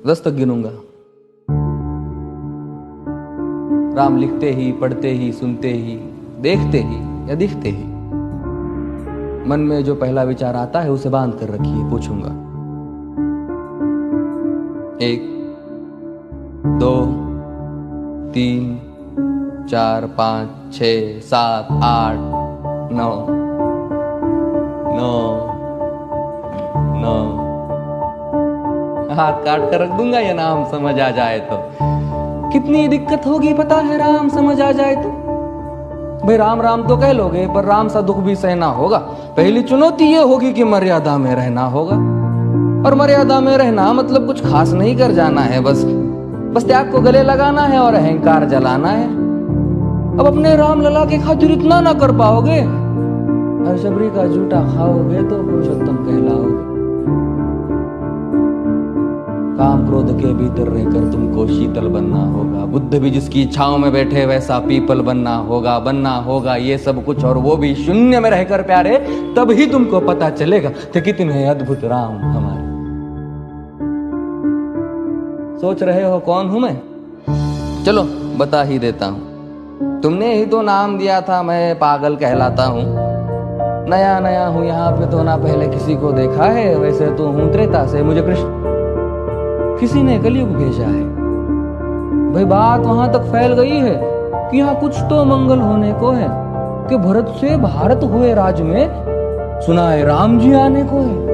10 तक गिनूंगा। राम लिखते ही, पढ़ते ही, सुनते ही, देखते ही या दिखते ही मन में जो पहला विचार आता है उसे बांध कर रखिए। पूछूंगा 1 2 3 4 5 6 7 8 9 9 9 हाथ काट कर रख दूंगा ये नाम समझ आ जाए तो। कितनी दिक्कत होगी पता है राम समझ आ जाए तो। भाई राम राम तो कह लोगे पर राम सा दुख भी सहना होगा। पहली चुनौती ये होगी कि मर्यादा में रहना होगा। और मर्यादा में रहना मतलब कुछ खास नहीं कर जाना है, बस त्याग को गले लगाना है और अहंकार जलाना है। अब अपने राम लला के खातिर इतना ना कर पाओगे, हर शबरी का झूठा खाओगे तो पुरुषोत्तम कहलाओगे। काम क्रोध के भीतर रहकर तुमको शीतल बनना होगा। बुद्ध भी जिसकी इच्छाओं में बैठे वैसा पीपल बनना होगा ये सब कुछ, और वो भी शून्य में रहकर प्यारे। तब ही तुमको पता चलेगा कि कितने अद्भुत राम हमारे। सोच रहे हो कौन हूं मैं? चलो बता ही देता हूं। तुमने ही तो नाम दिया था मैं पागल कहलाता हूं। नया नया हूं यहाँ पे तो ना पहले किसी को देखा है। वैसे तो हूं त्रेता से, मुझे कृष्ण किसी ने कलयुग भेजा है। भाई बात वहां तक फैल गई है कि यहाँ कुछ तो मंगल होने को है कि भरत से भारत हुए राज में सुना है राम जी आने को है।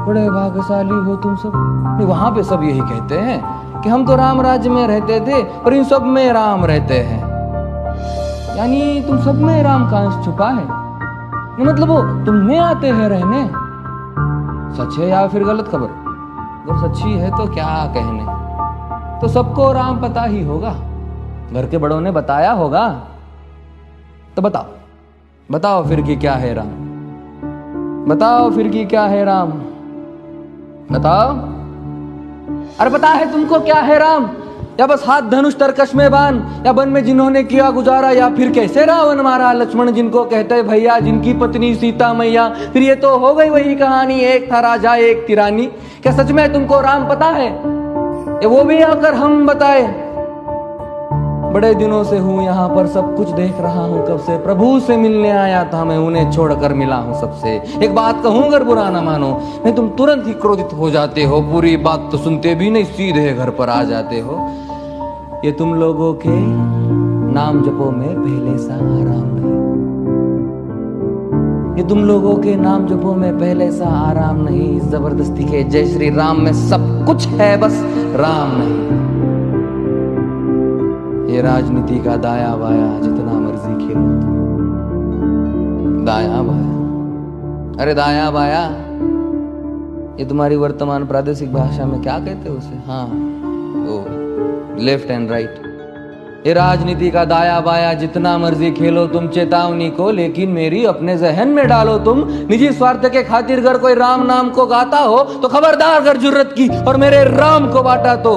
बड़े भाग्यशाली हो तुम सब। वहां पे सब यही कहते हैं कि हम तो राम राज्य में रहते थे पर इन सब में राम रहते हैं। यानी तुम सब में राम का अंश छुपा है। मतलब वो तुम में आते हैं रहने। सच है या फिर गलत खबर? अगर सच्ची है तो क्या कहने। तो सबको राम पता ही होगा, घर के बड़ों ने बताया होगा। तो बताओ फिर कि क्या है राम। बताओ फिर कि क्या है राम। बताओ। अरे पता है तुमको क्या है राम? या बस हाथ धनुष तरकश में बान, या वन में जिन्होंने किया गुजारा, या फिर कैसे रावण मारा लक्ष्मण जिनको कहते भैया, जिनकी पत्नी सीता मैया। फिर ये तो हो गई वही कहानी, एक था राजा एक थी रानी। क्या सच में तुमको राम पता है? ये वो भी आकर हम बताए। बड़े दिनों से हूं यहाँ पर, सब कुछ देख रहा हूं कब से। प्रभु से मिलने आया था मैं, उन्हें छोड़कर मिला हूं सबसे। एक बात कहूं अगर बुरा ना मानो, नहीं तुम तुरंत ही क्रोधित हो जाते हो। पूरी बात तो सुनते भी नहीं, सीधे घर पर आ जाते हो। ये तुम लोगों के नाम जपो में पहले सा आराम नहीं। ये तुम लोगों के नाम जपो में पहले सा आराम नहीं। इस जबरदस्ती के जय श्री राम में सब कुछ है, बस राम नहीं। ये राजनीति का दाया बाया जितना मर्जी खेलो तुम। दाया बाया, अरे दाया बाया ये तुम्हारी वर्तमान प्रादेशिक भाषा में क्या कहते हो उसे? हाँ वो लेफ्ट एंड राइट। ये राजनीति का दाया बाया जितना मर्जी खेलो तुम चेतावनी को, लेकिन मेरी अपने जहन में डालो तुम। निजी स्वार्थ के खातिर अगर कोई राम नाम को गाता हो तो खबरदार अगर जुर्रत की और मेरे राम को बांटा तो।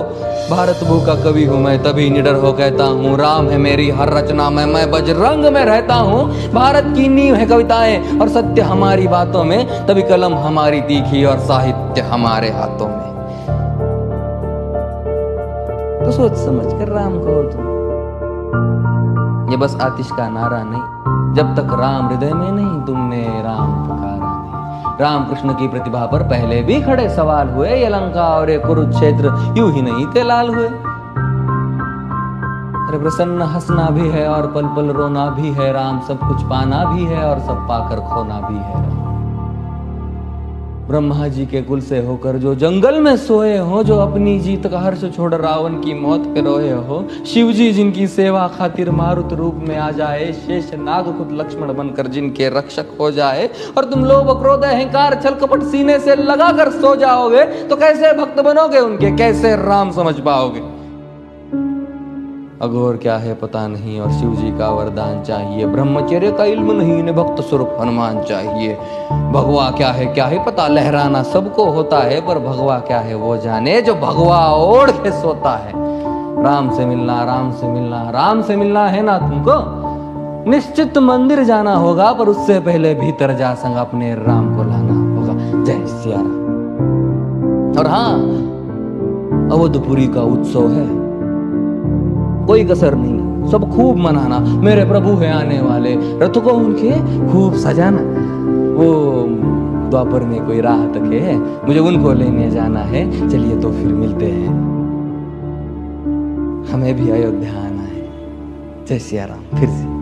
भारत भू का कवि हूं मैं, तभी निडर हो कहता हूँ राम है मेरी हर रचना में। मैं बजरंग में रहता हूँ। भारत की नींव है कविताएं और सत्य हमारी बातों में, तभी कलम हमारी तीखी और साहित्य हमारे हाथों में। तो सोच समझ कर राम कहो तुम। ये बस आतिश का नारा नहीं, जब तक राम हृदय में नहीं तुमने राम पुकारा नहीं। राम कृष्ण की प्रतिभा पर पहले भी खड़े सवाल हुए। ये लंका और ये कुरुक्षेत्र यूं ही नहीं थे लाल हुए। अरे प्रसन्न हंसना भी है और पल पल रोना भी है राम। सब कुछ पाना भी है और सब पाकर खोना भी है। ब्रह्मा जी के कुल से होकर जो जंगल में सोए हो, जो अपनी जीत का हर्ष छोड़ रावण की मौत पे रोए हो। शिव जी जिनकी सेवा खातिर मारुत रूप में आ जाए। शेष नाग खुद लक्ष्मण बनकर जिनके रक्षक हो जाए। और तुम लोभ क्रोध अहंकार छल कपट सीने से लगाकर सो जाओगे तो कैसे भक्त बनोगे उनके, कैसे राम समझ पाओगे? अघोर क्या है पता नहीं और शिव जी का वरदान चाहिए। ब्रह्मचर्य का इल्म नहीं, इन्हें भक्त स्वरूप हनुमान चाहिए। भगवा क्या है पता, लहराना सबको होता है पर भगवा क्या है वो जाने जो भगवा ओढ़ के सोता है। राम से मिलना, राम से मिलना, राम से मिलना है ना तुमको? निश्चित मंदिर जाना होगा पर उससे पहले भीतर जा संग अपने राम को लाना होगा। जय सिया राम। और हाँ, अवधपुरी का उत्सव है, कोई कसर नहीं, सब खूब मनाना। मेरे प्रभु है आने वाले, रथ को उनके खूब सजाना। वो द्वापर में कोई राह तक है, मुझे उनको लेने जाना है। चलिए तो फिर मिलते हैं, हमें भी अयोध्या आना है। जय सिया राम। फिर से